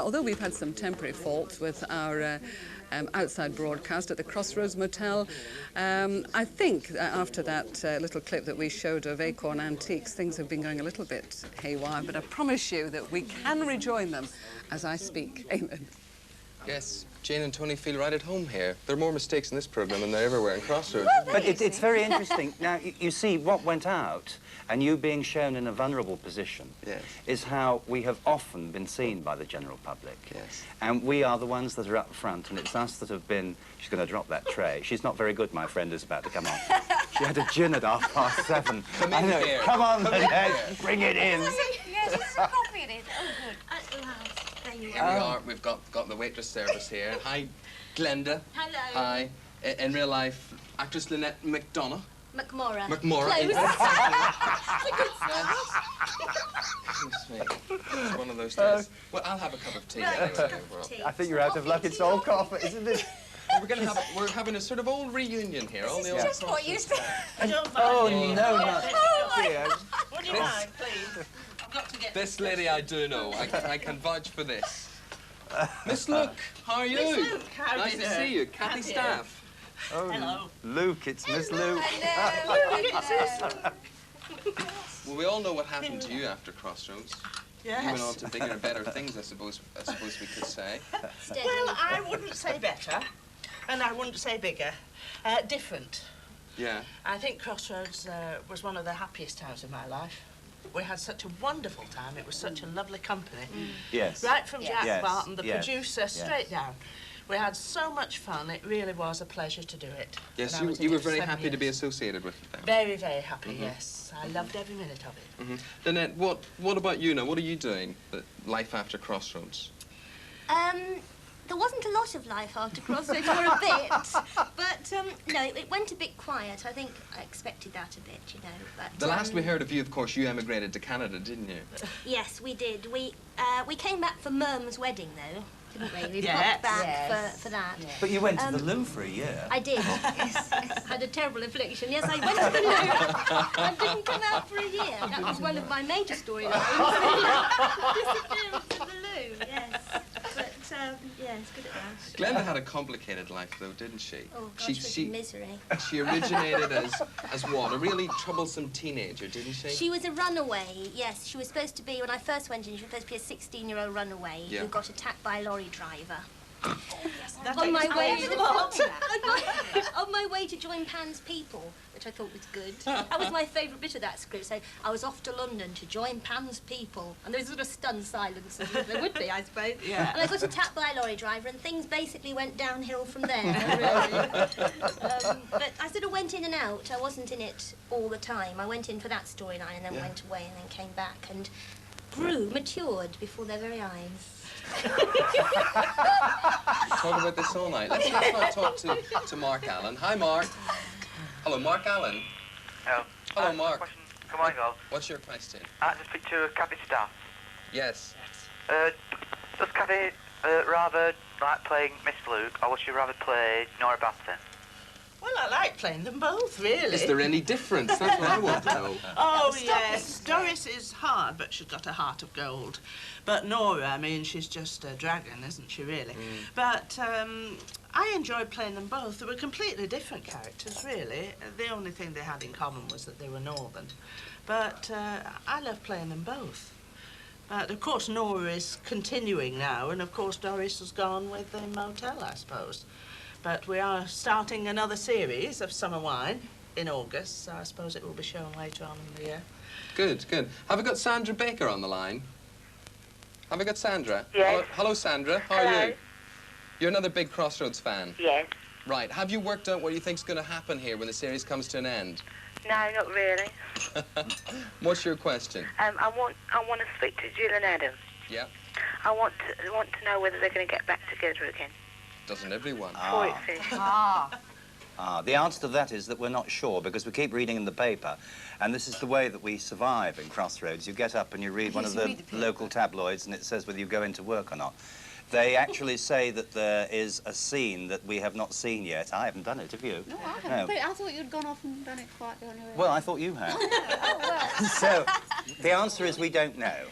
although we've had some temporary faults with our outside broadcast at the Crossroads Motel, I think after that little clip that we showed of Acorn Antiques, things have been going a little bit haywire, but I promise you that we can rejoin them as I speak. Eamon. Yes, Jane and Tony feel right at home here. There are more mistakes in this programme than there ever were in Crossroads. But it's very interesting. Now, you see, what went out, and you being shown in a vulnerable position, yes, is how we have often been seen by the general public. Yes. And we are the ones that are up front, and it's us that have been... She's going to drop that tray. She's not very good, my friend, is about to come on. She had a gin at 7:30. Come in here. Come on, bring it in. Yes, it's appropriate. Oh, good. At last. There you Here we are. We've got the waitress service here. Hi, Glenda. Hello. Hi. In real life, actress Lynette McDonough. McMorra. McMorra. Close. It's one of those days. Well, I'll have a cup of tea. Right, anyway. cup of tea. I think you're out of luck. It's all coffee, isn't it? We're having a sort of old reunion here. All the old Just what you said. Oh, no, not here. Would you mind, please? I've got to get This lady I do know. I can vouch for this. Miss Luke, how are you? Miss Luke, how nice do to you do? see you. Kathy How do you? Staff. Oh, Hello. Luke, it's Miss Luke. Hello. Well, we all know what happened to you after Crossroads. Yes. You went on to bigger and better things, I suppose we could say. Steady. Well, I wouldn't say better, and I wouldn't say bigger. Different. Yeah. I think Crossroads was one of the happiest times of my life. We had such a wonderful time. It was such a lovely company. Yes. Right from Jack Yes. Barton, the Yes. producer, straight down. We had so much fun. It really was a pleasure to do it. Yes, And I was in you were it for very 7 happy to be years. associated with them. Very, very happy, yes. I loved every minute of it. Lynette, what about you now? What are you doing? Life after Crossroads? There wasn't a lot of life after Crossroads for a bit, but no, it went a bit quiet. I think I expected that a bit, you know. But The last we heard of you, of course, you emigrated to Canada, didn't you? yes, we did. We came back for Mum's wedding, though, didn't we? We Yes. popped back for that. But you went to the loo for a year. I did. Yes, had a terrible affliction. Yes, I went to the loo and didn't come out for a year. That was one of my major storylines. Disappearance of the loo. Yes, but yes, good at that. Glenda had a complicated life, though, didn't she? Oh gosh, it was misery. She originated as what? A really troublesome teenager, didn't she? She was a runaway, yes. She was supposed to be, when I first went in, she was supposed to be a 16-year-old runaway who got attacked by a lorry driver. On my way on my way to join Pan's People, which I thought was good. That was my favourite bit of that script. So I was off to London to join Pan's People, and there was a sort of stunned silence, as there would be, I suppose. Yeah. And I got attacked by a lorry driver, and things basically went downhill from there. Really. But I sort of went in and out. I wasn't in it all the time. I went in for that storyline, and then went away, and then came back, and matured before their very eyes. Talk about this all night. Let's try to talk to Mark Allen. Hi, Mark. Hello, Mark Allen. Hello. Hello, Mark. Question. Come on, girls. What's your question? I just speak to Kathy Staff. Yes. Does Kathy rather like playing Miss Luke, or would she rather play Nora Baston? Well, I like playing them both, really. Is there any difference? That's what I want to know. Oh, yes. Doris is hard, but she's got a heart of gold. But Nora, I mean, she's just a dragon, isn't she, really? But I enjoyed playing them both. They were completely different characters, really. The only thing they had in common was that they were northern. But I love playing them both. But, of course, Nora is continuing now, and, of course, Doris has gone with the motel, I suppose. But we are starting another series of Summer Wine in August, so I suppose it will be shown later on in the year. Good, good. Have we got Sandra Baker on the line? Have we got Sandra? Yes. Hello, Sandra. How are you? You're another big Crossroads fan? Yes. Right. Have you worked out what you think's going to happen here when the series comes to an end? No, not really. What's your question? I want to speak to Jill and Adam. Yeah. I want to know whether they're going to get back together again. Doesn't everyone? The answer to that is that we're not sure, because we keep reading in the paper, and this is the way that we survive in Crossroads. You get up and you read one of the local tabloids, and it says whether you go into work or not. They actually say that there is a scene that we have not seen yet. I haven't done it, have you? No, I haven't. But I thought you'd gone off and done it quite the only way. Well, I thought you had. Oh, well. So, the answer is we don't know.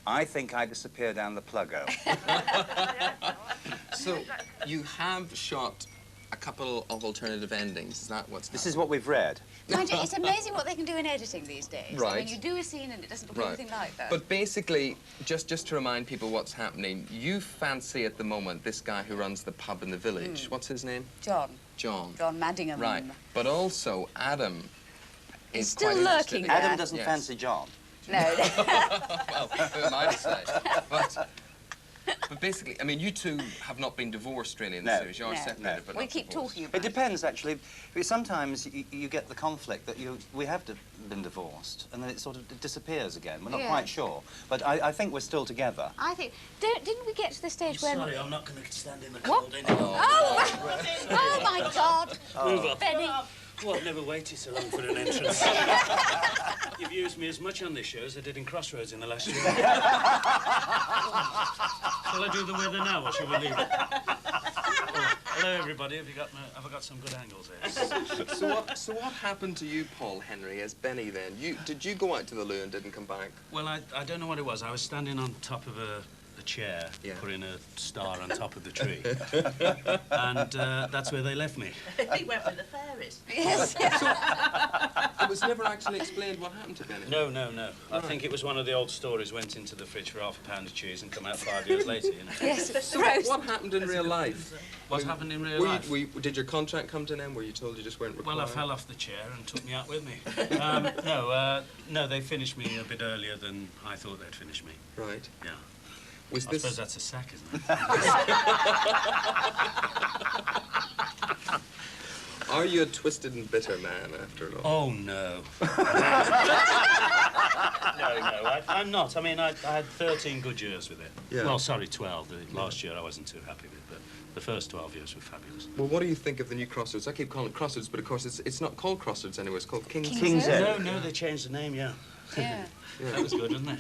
I think I disappear down the pluggo. So, you have shot a couple of alternative endings. Is that what's... This is what we've read. Mind you, it's amazing what they can do in editing these days. Right. I mean, you do a scene and it doesn't look anything like that. But basically, just to remind people what's happening, you fancy at the moment this guy who runs the pub in the village. What's his name? John. John. John Maddingham. Right. But also, Adam is still quite lurking interested in... there. Adam doesn't fancy John. No. Well, who am I to say? But basically, I mean, you two have not been divorced really in the series. You are separated, but we not keep divorced. talking about It depends, actually. Because sometimes you get the conflict that we have been divorced, and then it sort of disappears again. We're not quite sure. But I think we're still together. I think... Didn't we get to the stage where... Sorry, I'm not going to stand in the cold anymore. Oh, my God! Move up. Benny! Well, I've never waited so long for an entrance. You've used me as much on this show as I did in Crossroads in the last year. Shall I do the weather now, or shall we leave it? Oh, hello, everybody. Have I got some good angles here? So what happened to you, Paul Henry, as Benny then? Did you go out to the loo and didn't come back? Well, I don't know what it was. I was standing on top of a chair, putting a star on top of the tree. And that's where they left me. He went with the fairies. Yes. It was never actually explained what happened to Benny. No. I think it was one of the old stories, went into the fridge for half a pound of cheese and come out 5 years later, you know. Yes, So what happened in real life? What happened in real life? Did your contract come to an end? Were you told you just weren't required? Well, I fell off the chair and took me out with me. No, they finished me a bit earlier than I thought they'd finish me. Right. Yeah. Was I this... suppose that's a sack, isn't it? Are you a twisted and bitter man, after all? Oh, no. No, I'm not. I mean, I had 13 good years with it. Yeah. Well, sorry, 12. Last year I wasn't too happy with it, but the first 12 years were fabulous. Well, what do you think of the new Crossroads? I keep calling it Crossroads, but of course it's not called Crossroads anyway. It's called King's Head. No, they changed the name, yeah. Yeah. That was good, wasn't it?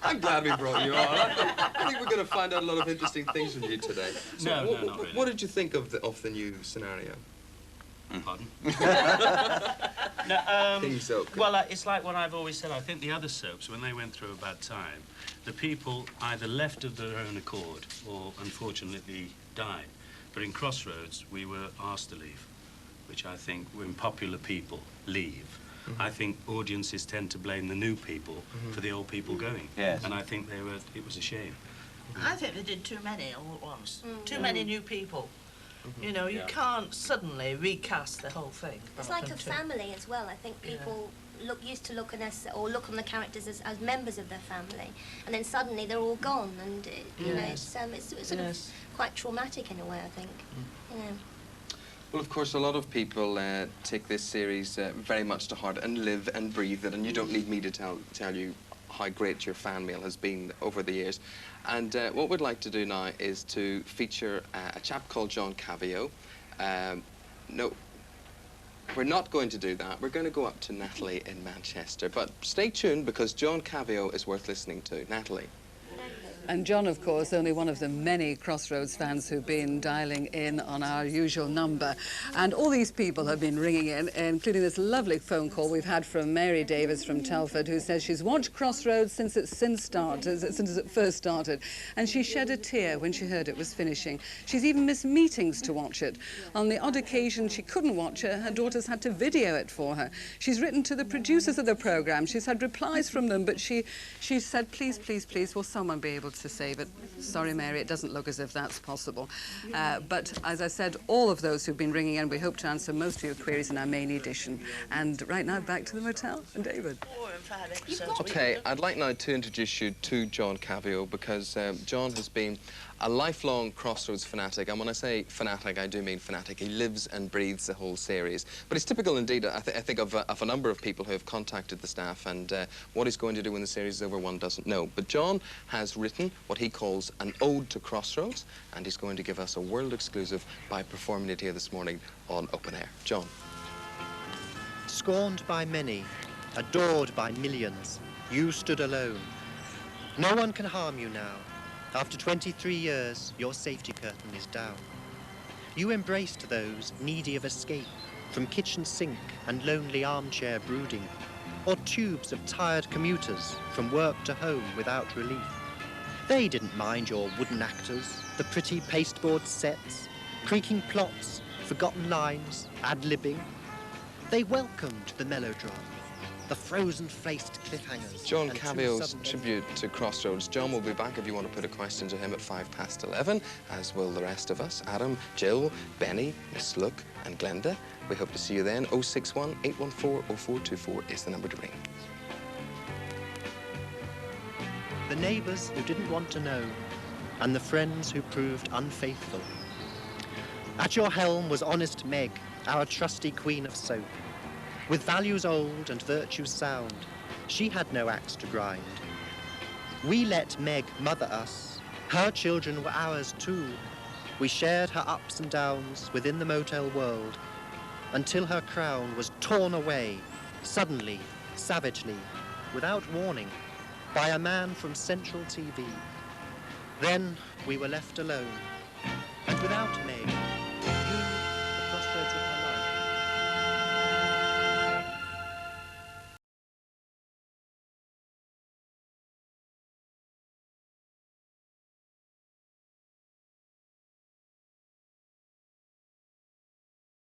I'm glad we brought you on. I think we're going to find out a lot of interesting things from you today. So No, not really. What did you think of the new scenario? Pardon? King's Soap. Well, it's like what I've always said. I think the other soaps, when they went through a bad time, the people either left of their own accord or, unfortunately, died. But in Crossroads, we were asked to leave, which I think when popular people leave, I think audiences tend to blame the new people for the old people going. Yes. And I think it was a shame. I think they did too many all at once. Too many new people. You know, you can't suddenly recast the whole thing. It's like a family as well. I think people used to look at us or look on the characters as members of their family, and then suddenly they're all gone, and you know, it's sort of quite traumatic in a way. I think. You know. Well, of course, a lot of people take this series very much to heart and live and breathe it, and you don't need me to tell you how great your fan mail has been over the years. And what we'd like to do now is to feature a chap called John Cavio. No, we're not going to do that. We're going to go up to Natalie in Manchester. But stay tuned, because John Cavio is worth listening to. Natalie. And John, of course, only one of the many Crossroads fans who've been dialing in on our usual number. And all these people have been ringing in, including this lovely phone call we've had from Mary Davis from Telford, who says she's watched Crossroads since it first started. And she shed a tear when she heard it was finishing. She's even missed meetings to watch it. On the odd occasion she couldn't watch it, her daughters had to video it for her. She's written to the producers of the programme. She's had replies from them, but she said, please, please, please, will someone be able to save it? Sorry, Mary, it doesn't look as if that's possible. But as I said, all of those who've been ringing in, we hope to answer most of your queries in our main edition. And right now, back to the motel. And David. 4 and 5 episodes. Okay, I'd like now to introduce you to John Cavio, because John has been a lifelong Crossroads fanatic. And when I say fanatic, I do mean fanatic. He lives and breathes the whole series. But it's typical indeed, I think, of a number of people who have contacted the staff, and what he's going to do when the series is over, one doesn't know. But John has written what he calls an ode to Crossroads, and he's going to give us a world exclusive by performing it here this morning on Open Air. John. Scorned by many, adored by millions, you stood alone. No one can harm you now. After 23 years, your safety curtain is down. You embraced those needy of escape from kitchen sink and lonely armchair brooding. or tubes of tired commuters from work to home without relief. They didn't mind your wooden actors, the pretty pasteboard sets, creaking plots, forgotten lines, ad-libbing. They welcomed the melodrama, the frozen-faced cliffhangers. John Cavio's tribute to Crossroads. John will be back if you want to put a question to him at 11:05, as will the rest of us. Adam, Jill, Benny, Miss Look and Glenda. We hope to see you then. 061 814 0424 is the number to ring. The neighbours who didn't want to know, and the friends who proved unfaithful. At your helm was honest Meg, our trusty queen of soap. With values old and virtues sound, she had no axe to grind. We let Meg mother us. Her children were ours too. We shared her ups and downs within the motel world, until her crown was torn away, suddenly, savagely, without warning, by a man from Central TV. Then we were left alone, and without Meg,